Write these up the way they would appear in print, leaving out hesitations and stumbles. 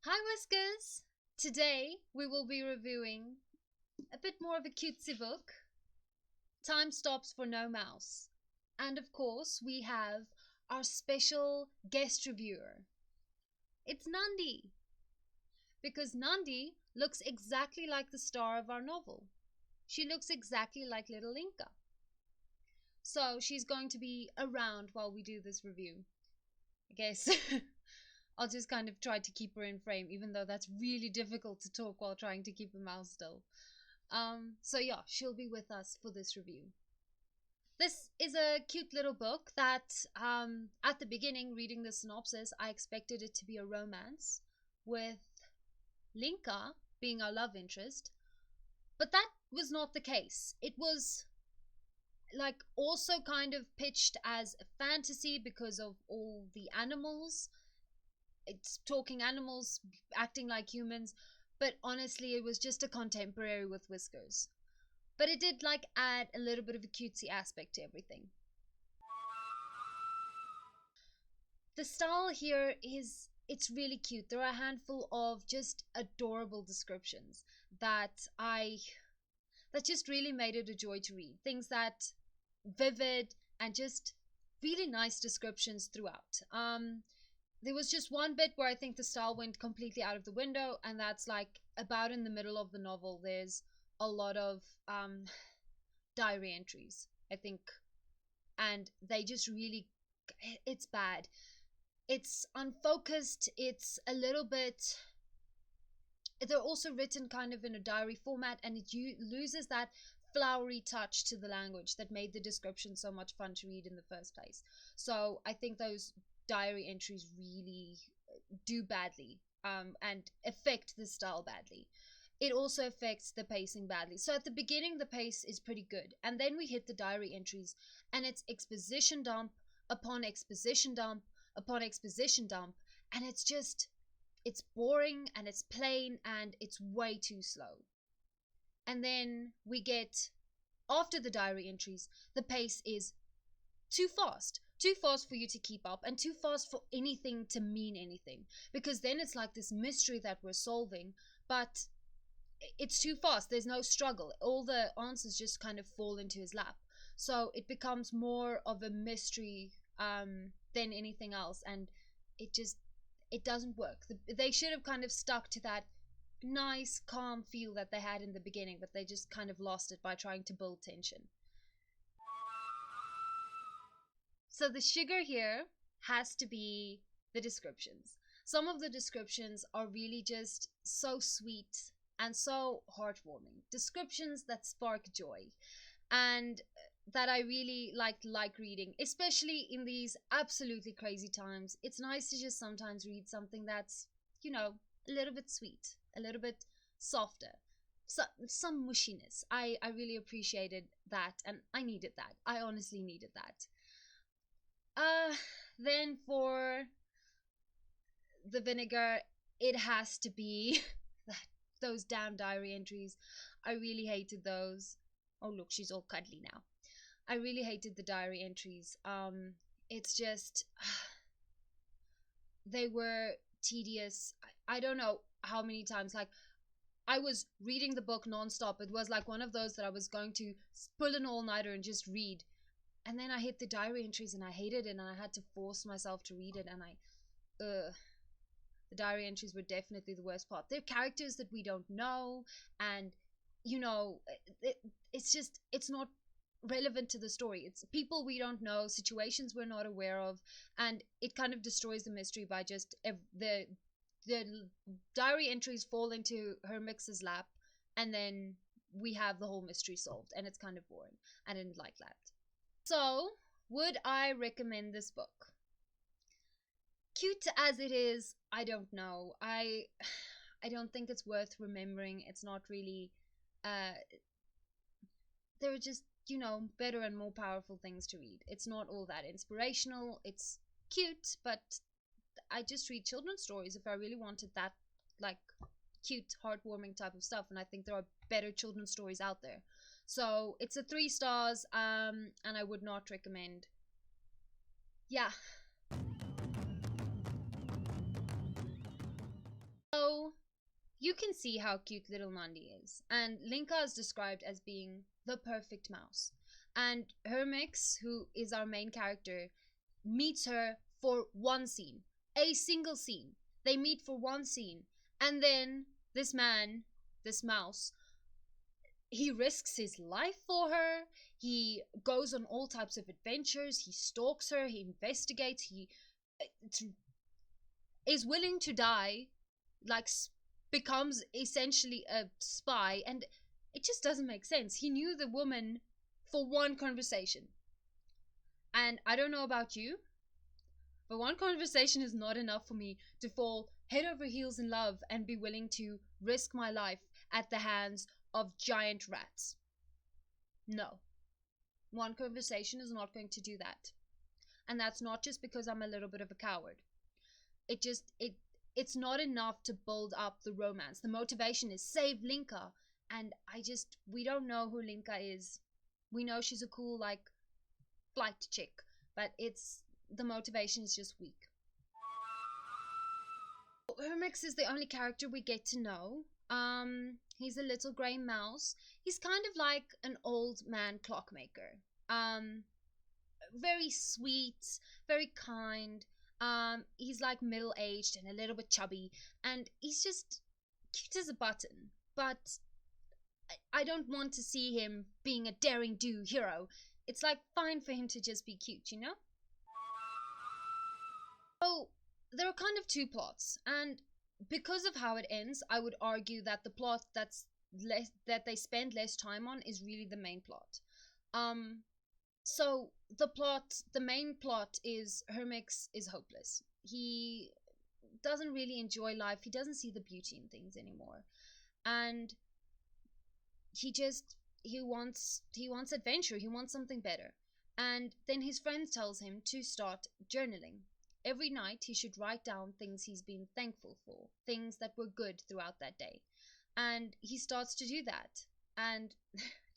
Hi Whiskers! Today we will be reviewing a bit more of a cutesy book, Time Stops for No Mouse. And of course we have our special guest reviewer. It's Nandi! Because Nandi looks exactly like the star of our novel. She looks exactly like little Inka. So she's going to be around while we do this review. I guess I'll just kind of try to keep her in frame, even though that's really difficult to talk while trying to keep a mouse still. So yeah, she'll be with us for this review. This is a cute little book that, at the beginning, reading the synopsis, I expected it to be a romance with Linka being our love interest, but that was not the case. It was like also kind of pitched as a fantasy because of all the animals. It's talking animals acting like humans, but honestly it was just a contemporary with whiskers. But it did like add a little bit of a cutesy aspect to everything. The style here is, it's really cute. There are a handful of just adorable descriptions that just really made it a joy to read. Things that vivid and just really nice descriptions throughout. There was just one bit where I think the style went completely out of the window, and that's like about in the middle of the novel. There's a lot of diary entries, I think, and they just really, it's bad. It's unfocused. It's a little bit, they're also written kind of in a diary format, and it loses that flowery touch to the language that made the description so much fun to read in the first place. So I think those diary entries really do badly, and affect the style badly. It also affects the pacing badly. So at the beginning, the pace is pretty good, and then we hit the diary entries, and it's exposition dump upon exposition dump upon exposition dump, and it's boring and it's plain and it's way too slow. And then we get, after the diary entries, the pace is too fast. Too fast for you to keep up, and too fast for anything to mean anything. Because then it's like this mystery that we're solving, but it's too fast. There's no struggle. All the answers just kind of fall into his lap. So it becomes more of a mystery than anything else, and it doesn't work. They should have kind of stuck to that nice, calm feel that they had in the beginning, but they just kind of lost it by trying to build tension. So the sugar here has to be the descriptions. Some of the descriptions are really just so sweet and so heartwarming. Descriptions that spark joy and that I really like reading, especially in these absolutely crazy times. It's nice to just sometimes read something that's, a little bit sweet, a little bit softer. So, some mushiness. I really appreciated that, and I needed that. I honestly needed that. Then for the vinegar, it has to be those damn diary entries. I really hated those. Oh look, she's all cuddly now. I really hated the diary entries. It's just they were tedious. I don't know how many times, like, I was reading the book nonstop. It was like one of those that I was going to pull an all-nighter and just read. And then I hit the diary entries and I hated it, and I had to force myself to read it, and the diary entries were definitely the worst part. They're characters that we don't know, and it's not relevant to the story. It's people we don't know, situations we're not aware of, and it kind of destroys the mystery by just the diary entries fall into her mix's lap, and then we have the whole mystery solved, and it's kind of boring. I didn't like that. So, would I recommend this book? Cute as it is, I don't know. I don't think it's worth remembering. It's not really. There are just, better and more powerful things to read. It's not all that inspirational. It's cute, but I just read children's stories if I really wanted that, like, cute, heartwarming type of stuff. And I think there are better children's stories out there. So it's a 3 stars, and I would not recommend. Yeah. So you can see how cute little Nandi is. And Linka is described as being the perfect mouse. And Hermix, who is our main character, meets her for one scene, a single scene. They meet for one scene. And then this man, this mouse, he risks his life for her. He goes on all types of adventures. He stalks her. He investigates. He is willing to die, like becomes essentially a spy, and it just doesn't make sense. He knew the woman for one conversation, and I don't know about you, but one conversation is not enough for me to fall head over heels in love and be willing to risk my life at the hands of giant rats. No, one conversation is not going to do that, and that's not just because I'm a little bit of a coward. It's not enough to build up the romance. The motivation is save Linka, and we don't know who Linka is. We know she's a cool, like, flight chick, but the motivation is just weak. Hermix is the only character we get to know. He's a little grey mouse. He's kind of like an old man clockmaker. Very sweet, very kind. He's like middle-aged and a little bit chubby, and he's just cute as a button. But I don't want to see him being a daring-do hero. It's like fine for him to just be cute, you know? So there are kind of two plots, and because of how it ends, I would argue that the plot that they spend less time on is really the main plot. So the main plot is Hermix is hopeless. He doesn't really enjoy life. He doesn't see the beauty in things anymore, and he wants adventure. He wants something better. And then his friend tells him to start journaling. Every night he should write down things he's been thankful for, things that were good throughout that day. And he starts to do that. And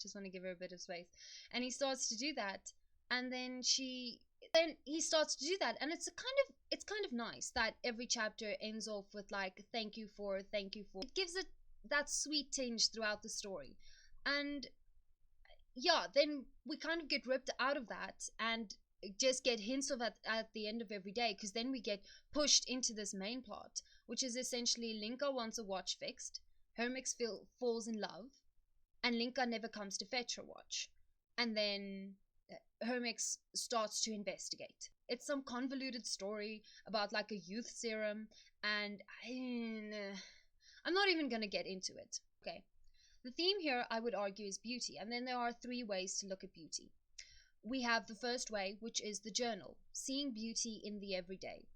just want to give her a bit of space. And he starts to do that. And then he starts to do that. And it's kind of nice that every chapter ends off with like thank you for. It gives it that sweet tinge throughout the story. And yeah, then we kind of get ripped out of that and just get hints of it at the end of every day, because then we get pushed into this main plot, which is essentially Linka wants a watch fixed, Hermix falls in love, and Linka never comes to fetch her watch. And then Hermix starts to investigate. It's some convoluted story about like a youth serum, and I'm not even gonna get into it. Okay. The theme here, I would argue, is beauty, and then there are three ways to look at beauty. We have the first way, which is the journal, seeing beauty in the everyday.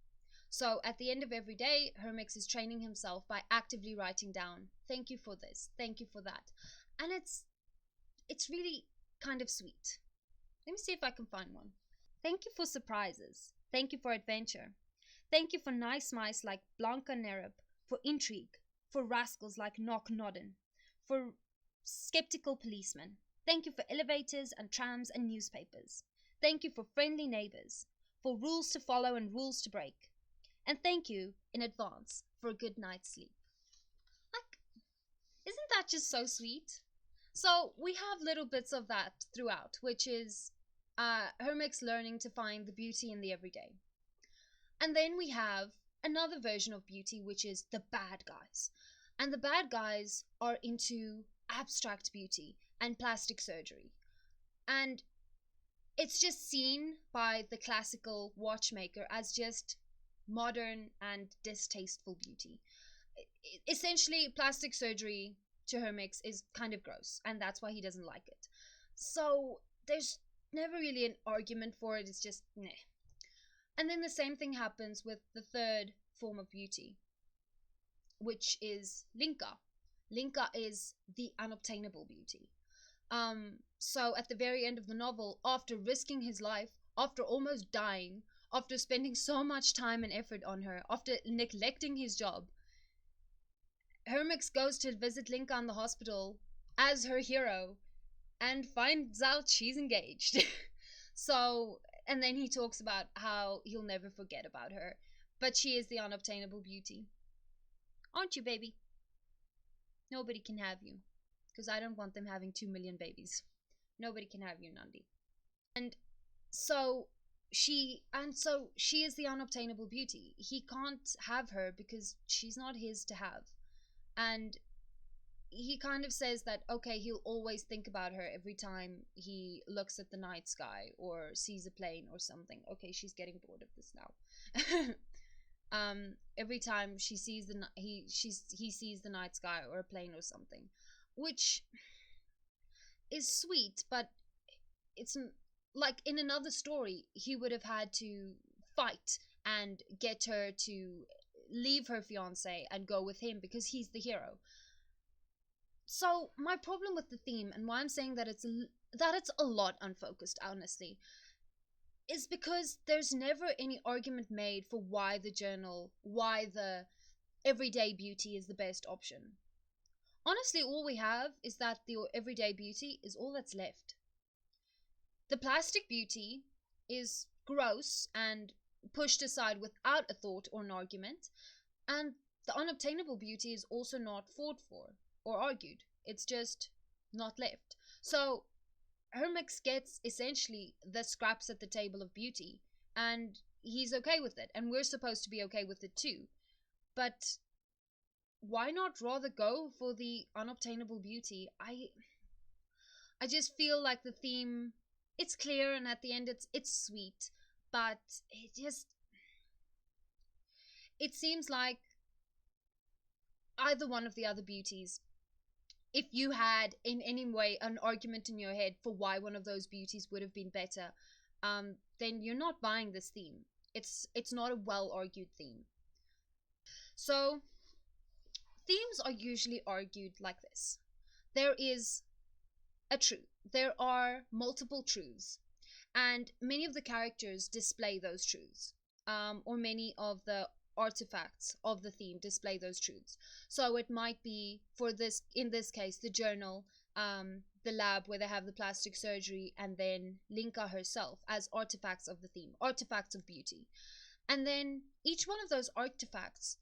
So at the end of every day, Hermix is training himself by actively writing down, thank you for this, thank you for that. And it's really kind of sweet. Let me see if I can find one. Thank you for surprises. Thank you for adventure. Thank you for nice mice like Blanca Nerib, for intrigue, for rascals like Knock Nodden, for skeptical policemen. Thank you for elevators and trams and newspapers. Thank you for friendly neighbors, for rules to follow and rules to break. And thank you in advance for a good night's sleep. Like, isn't that just so sweet? So we have little bits of that throughout, which is Hermix learning to find the beauty in the everyday. And then we have another version of beauty, which is the bad guys. And the bad guys are into abstract beauty and plastic surgery. And it's just seen by the classical watchmaker as just modern and distasteful beauty. Essentially, plastic surgery to Hermix is kind of gross, and that's why he doesn't like it. So there's never really an argument for it. It's just meh. And then the same thing happens with the third form of beauty, which is Linka. Linka is the unobtainable beauty. So at the very end of the novel, after risking his life, after almost dying, after spending so much time and effort on her, after neglecting his job, Hermix goes to visit Linka in the hospital as her hero and finds out she's engaged. So, and then he talks about how he'll never forget about her, but she is the unobtainable beauty. Aren't you, baby? Nobody can have you. Because I don't want them having 2 million babies. Nobody can have you, Nandi. And so she is the unobtainable beauty. He can't have her because she's not his to have. And he kind of says that, okay, he'll always think about her every time he looks at the night sky or sees a plane or something. Okay, she's getting bored of this now. Every time she sees he sees the night sky or a plane or something, which is sweet, but it's like in another story he would have had to fight and get her to leave her fiance and go with him because he's the hero. So my problem with the theme, and why I'm saying that it's a lot unfocused, honestly, is because there's never any argument made for why the everyday beauty is the best option. Honestly, all we have is that the everyday beauty is all that's left. The plastic beauty is gross and pushed aside without a thought or an argument, and the unobtainable beauty is also not fought for or argued. It's just not left. So Hermix gets essentially the scraps at the table of beauty, and he's okay with it, and we're supposed to be okay with it too. But why not rather go for the unobtainable beauty? I just feel like the theme, it's clear, and at the end it's sweet, but it seems like either one of the other beauties, if you had in any way an argument in your head for why one of those beauties would have been better, then you're not buying this theme. It's not a well argued theme. So themes are usually argued like this: there is a truth, there are multiple truths, and many of the characters display those truths, or many of the artifacts of the theme display those truths. So it might be, in this case, the journal, the lab where they have the plastic surgery, and then Linka herself as artifacts of the theme, artifacts of beauty. And then each one of those artifacts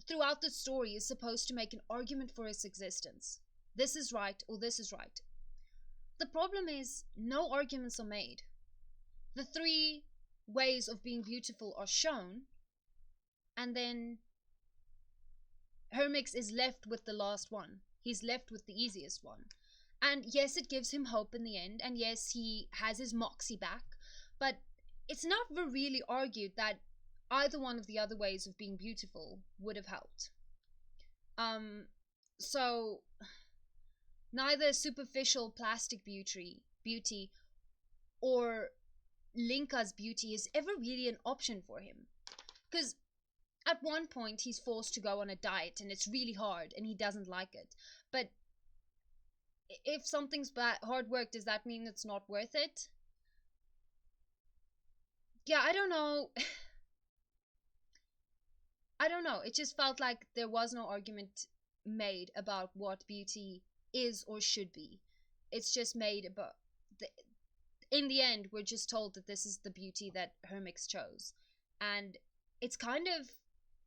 throughout the story is supposed to make an argument for its existence. This is right, or this is right. The problem is no arguments are made. The 3 ways of being beautiful are shown, and then Hermix is left with the last one. He's left with the easiest one. And yes, it gives him hope in the end, and yes, he has his moxie back, but it's never really argued that either one of the other ways of being beautiful would have helped. So neither superficial plastic beauty or Linka's beauty is ever really an option for him. Because at one point he's forced to go on a diet and it's really hard and he doesn't like it. But if something's hard work, does that mean it's not worth it? Yeah, I don't know. I don't know. It just felt like there was no argument made about what beauty is or should be. It's just made about in the end we're just told that this is the beauty that Hermix chose, and it's kind of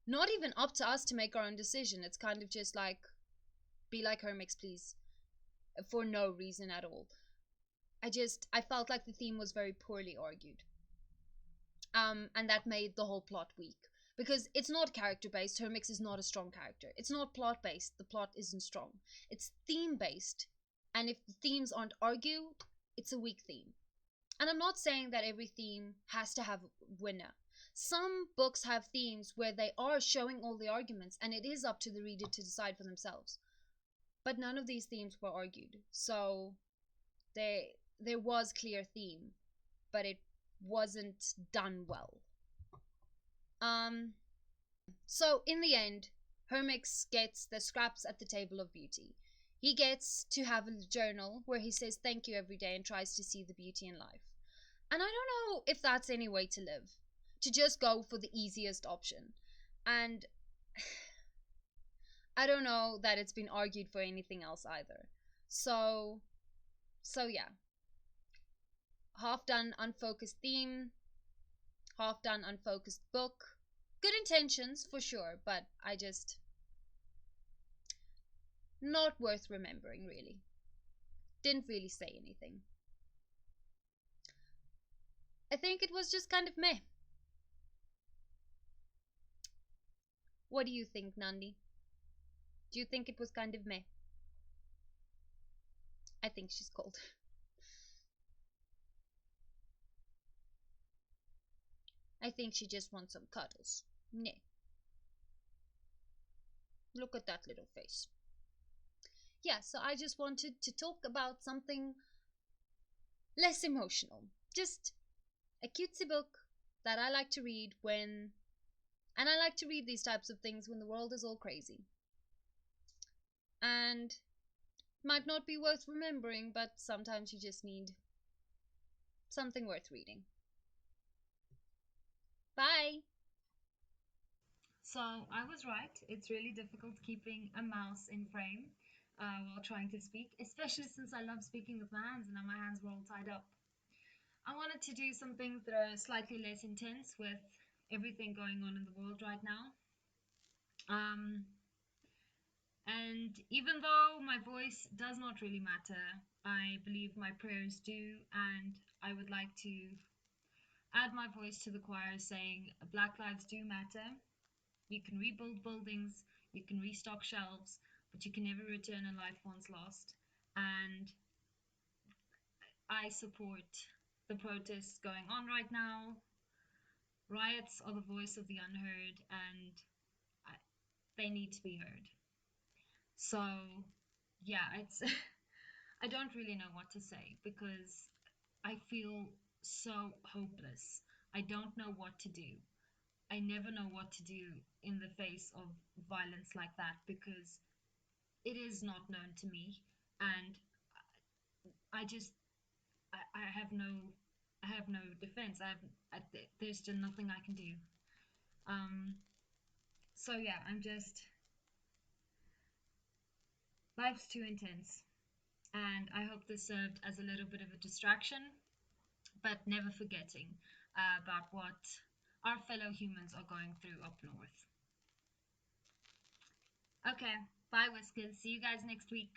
not even up to us to make our own decision. It's kind of just like, be like Hermix, please, for no reason at all. I felt like the theme was very poorly argued, and that made the whole plot weak. Because it's not character-based. Hermix is not a strong character. It's not plot-based. The plot isn't strong. It's theme-based. And if the themes aren't argued, it's a weak theme. And I'm not saying that every theme has to have a winner. Some books have themes where they are showing all the arguments, and it is up to the reader to decide for themselves. But none of these themes were argued. So there was clear theme, but it wasn't done well. So in the end, Hermix gets the scraps at the table of beauty. He gets to have a journal where he says thank you every day and tries to see the beauty in life. And I don't know if that's any way to live. To just go for the easiest option. And I don't know that it's been argued for anything else either. So yeah. Half done unfocused theme, half done unfocused book. Good intentions for sure, but Not worth remembering, really. Didn't really say anything. I think it was just kind of meh. What do you think, Nandi? Do you think it was kind of meh? I think she's cold. I think she just wants some cuddles. Nah, look at that little face. Yeah, so I just wanted to talk about something less emotional. Just a cutesy book that I like to read when. And I like to read these types of things when the world is all crazy. And might not be worth remembering, but sometimes you just need something worth reading. Bye! So I was right. It's really difficult keeping a mouse in frame while trying to speak, especially since I love speaking with my hands and now my hands were all tied up. I wanted to do some things that are slightly less intense with everything going on in the world right now. Um, and even though my voice does not really matter, I believe my prayers do, and I would like to add my voice to the choir saying Black Lives do matter. You can rebuild buildings, you can restock shelves, but you can never return a life once lost. And I support the protests going on right now. Riots are the voice of the unheard, and I, they need to be heard. So, yeah, it's. I don't really know what to say because I feel so hopeless. I don't know what to do. I never know what to do in the face of violence like that because it is not known to me, and I just I have no defense. There's just nothing I can do. Um, so yeah, I'm just life's too intense, and I hope this served as a little bit of a distraction, but never forgetting about what our fellow humans are going through up north. Okay, bye, Whiskers. See you guys next week.